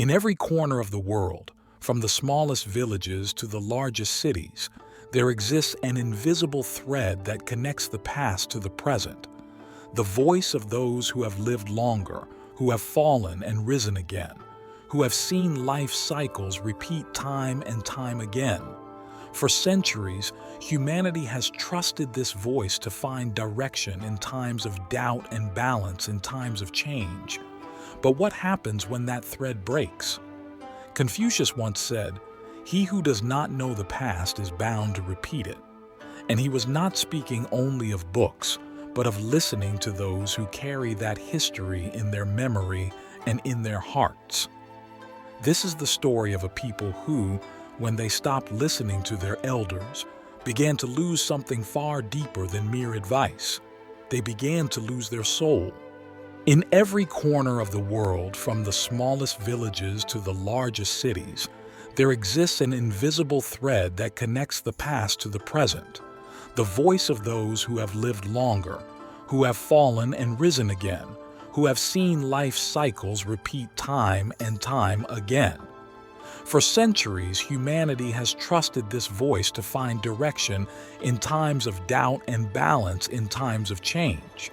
In every corner of the world, from the smallest villages to the largest cities, there exists an invisible thread that connects the past to the present. The voice of those who have lived longer, who have fallen and risen again, who have seen life cycles repeat time and time again. For centuries, humanity has trusted this voice to find direction in times of doubt and balance in times of change. But what happens when that thread breaks? Confucius once said, "He who does not know the past is bound to repeat it." And he was not speaking only of books, but of listening to those who carry that history in their memory and in their hearts. This is the story of a people who, when they stopped listening to their elders, began to lose something far deeper than mere advice. They began to lose their soul. In every corner of the world, from the smallest villages to the largest cities, there exists an invisible thread that connects the past to the present. The voice of those who have lived longer, who have fallen and risen again, who have seen life cycles repeat time and time again. For centuries, humanity has trusted this voice to find direction in times of doubt and balance in times of change.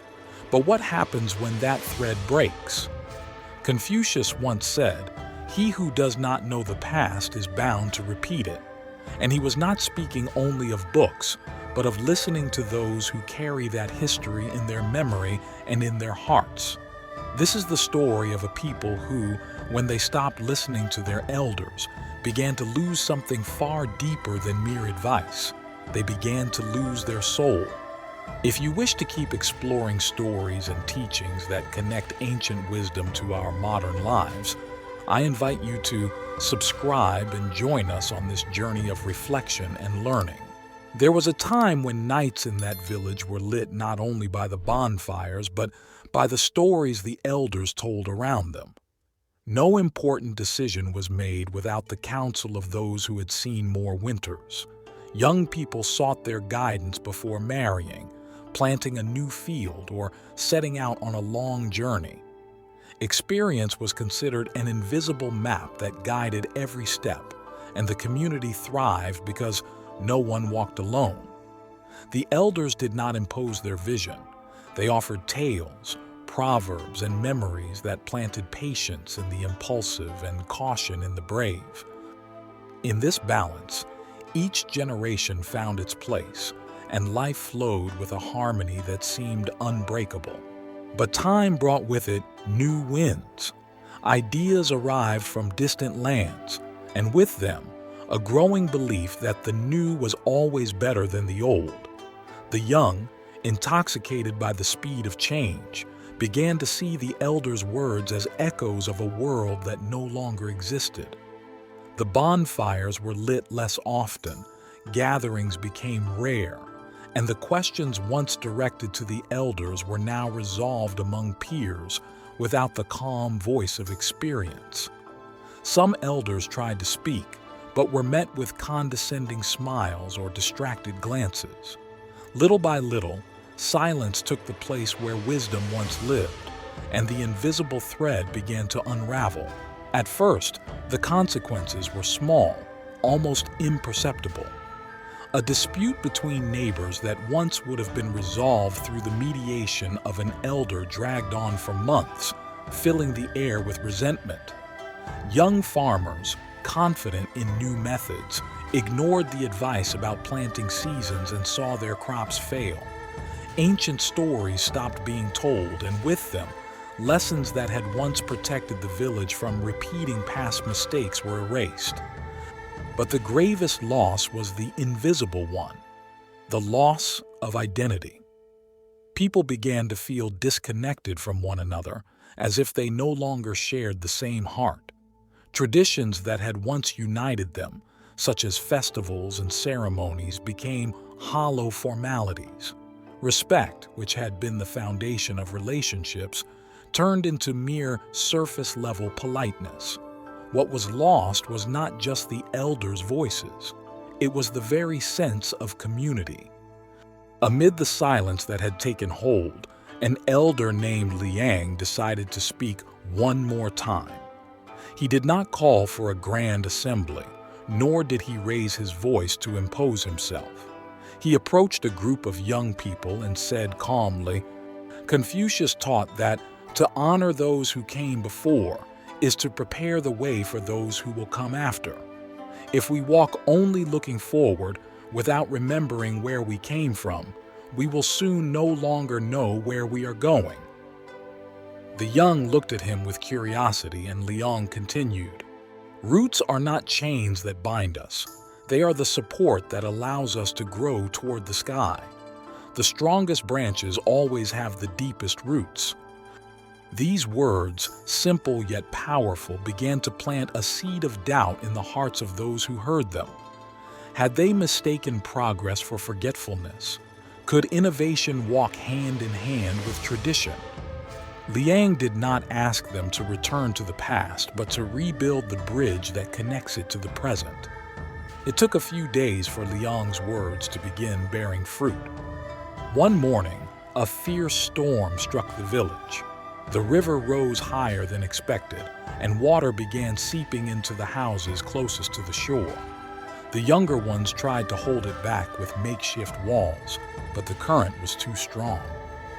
But what happens when that thread breaks? Confucius once said, "He who does not know the past is bound to repeat it." And he was not speaking only of books, but of listening to those who carry that history in their memory and in their hearts. This is the story of a people who, when they stopped listening to their elders, began to lose something far deeper than mere advice. They began to lose their soul. If you wish to keep exploring stories and teachings that connect ancient wisdom to our modern lives, I invite you to subscribe and join us on this journey of reflection and learning. There was a time when nights in that village were lit not only by the bonfires, but by the stories the elders told around them. No important decision was made without the counsel of those who had seen more winters. Young people sought their guidance before marrying, planting a new field, or setting out on a long journey. Experience was considered an invisible map that guided every step, and the community thrived because no one walked alone. The elders did not impose their vision. They offered tales, proverbs, and memories that planted patience in the impulsive and caution in the brave. In this balance, each generation found its place, and life flowed with a harmony that seemed unbreakable. But time brought with it new winds. Ideas arrived from distant lands, and with them, a growing belief that the new was always better than the old. The young, intoxicated by the speed of change, began to see the elders' words as echoes of a world that no longer existed. The bonfires were lit less often, gatherings became rare, and the questions once directed to the elders were now resolved among peers without the calm voice of experience. Some elders tried to speak, but were met with condescending smiles or distracted glances. Little by little, silence took the place where wisdom once lived, and the invisible thread began to unravel. At first, the consequences were small, almost imperceptible. A dispute between neighbors that once would have been resolved through the mediation of an elder dragged on for months, filling the air with resentment. Young farmers, confident in new methods, ignored the advice about planting seasons and saw their crops fail. Ancient stories stopped being told, and with them, lessons that had once protected the village from repeating past mistakes were erased. But the gravest loss was the invisible one, the loss of identity. People began to feel disconnected from one another, as if they no longer shared the same heart. Traditions that had once united them, such as festivals and ceremonies, became hollow formalities. Respect, which had been the foundation of relationships, turned into mere surface-level politeness. What was lost was not just the elders' voices. It was the very sense of community. Amid the silence that had taken hold, an elder named Liang decided to speak one more time. He did not call for a grand assembly, nor did he raise his voice to impose himself. He approached a group of young people and said calmly, "Confucius taught that to honor those who came before is to prepare the way for those who will come after. If we walk only looking forward without remembering where we came from, we will soon no longer know where we are going." The young looked at him with curiosity, and Liang continued, "Roots are not chains that bind us. They are the support that allows us to grow toward the sky. The strongest branches always have the deepest roots." These words, simple yet powerful, began to plant a seed of doubt in the hearts of those who heard them. Had they mistaken progress for forgetfulness? Could innovation walk hand in hand with tradition? Liang did not ask them to return to the past, but to rebuild the bridge that connects it to the present. It took a few days for Liang's words to begin bearing fruit. One morning, a fierce storm struck the village. The river rose higher than expected, and water began seeping into the houses closest to the shore. The younger ones tried to hold it back with makeshift walls, but the current was too strong.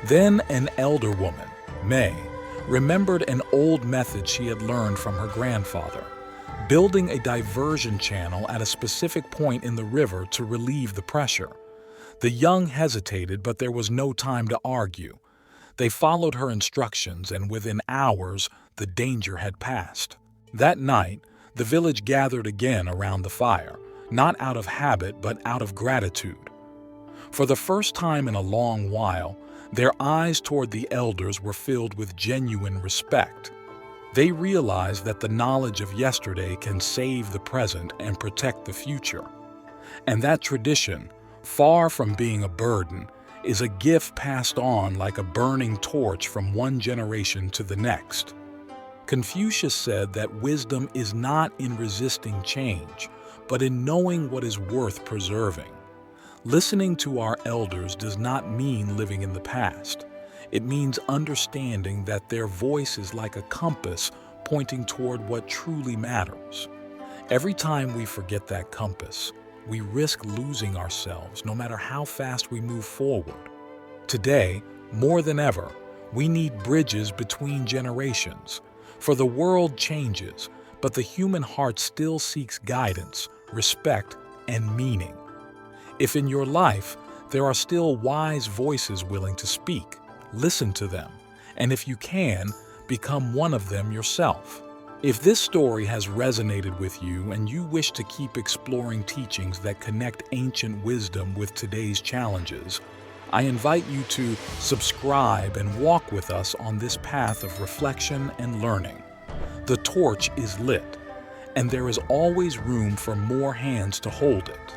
Then an elder woman, May, remembered an old method she had learned from her grandfather, building a diversion channel at a specific point in the river to relieve the pressure. The young hesitated, but there was no time to argue. They followed her instructions, and within hours, the danger had passed. That night, the village gathered again around the fire, not out of habit, but out of gratitude. For the first time in a long while, their eyes toward the elders were filled with genuine respect. They realized that the knowledge of yesterday can save the present and protect the future. And that tradition, far from being a burden, is a gift passed on like a burning torch from one generation to the next. Confucius said that wisdom is not in resisting change, but in knowing what is worth preserving. Listening to our elders does not mean living in the past. It means understanding that their voice is like a compass pointing toward what truly matters. Every time we forget that compass, we risk losing ourselves no matter how fast we move forward. Today, more than ever, we need bridges between generations. For the world changes, but the human heart still seeks guidance, respect, and meaning. If in your life there are still wise voices willing to speak, listen to them, and if you can, become one of them yourself. If this story has resonated with you and you wish to keep exploring teachings that connect ancient wisdom with today's challenges, I invite you to subscribe and walk with us on this path of reflection and learning. The torch is lit, and there is always room for more hands to hold it.